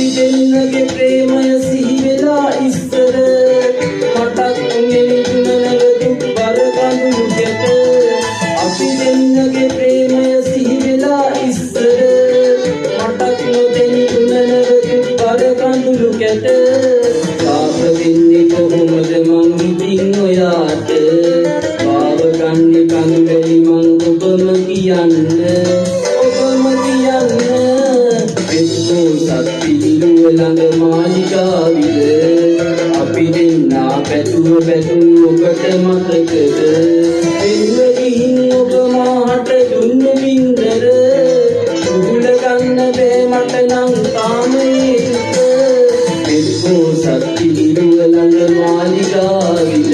අපි දෙන්නගේ ප්‍රේමය සිහි වෙලා ඉස්සර මටත් නෙලිතුනනව දුක් බර කඳුළු ගැට අපි දෙන්නගේ ප්‍රේමය සිහි වෙලා ඉස්සර මටත් නොදෙනිතුනනව දුක් බර කඳුළු ගැට පාප වෙන්නේ කොහොමද මං ඉතින් ඔයාට පාව ගන්නේ කඳුලේ මං ඔබම කියන්න ළඟ මාලිගාවිද අපි දෙන්නා පැතුම පැතුම් ඔබට මතකද එන්න ගිහින් ඔබ මාට දුන්නු බින්දර උගුල ගන්න බෑ මට නම් තාම ඒක එක්කෝ සත්ති ඉරුව ළඟ මාලිගාවිද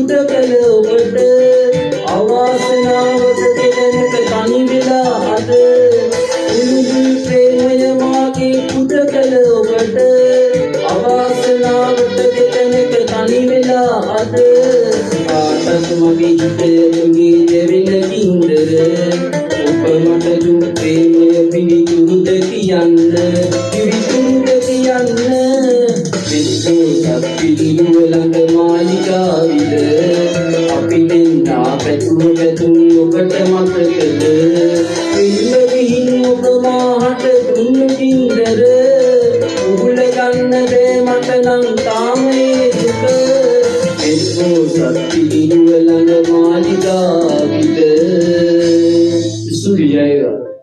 පුදකල ඔබට අවාසනාවක දෙලනක තනි වෙලා අද උළුදුයි ප්‍රේමය මාගේ පුදකල ඔබට අවාසනාවක දෙලනක තනි වෙලා අද ආතත් මගේ හිතේ දෙවිල කින්දර ඔබ මට දුක් ප්‍රේමය පිළිතුරුද කියන්න පිළිතුරුද කියන්න විශ්ව සත්පිළිව ළඟ මාලිගාවිද අපි දෙන්නා පැතුම පැතුම් ඔබට මතකද පිළිම ගිහින් ඔබ මාහට දුන්නු බින්දර උගුල ගන්න බෑ මට නම් තාම ඒ දුක විශ්ව සත්පිළිව ළඟ මාලිගාවිද සුරියයිවා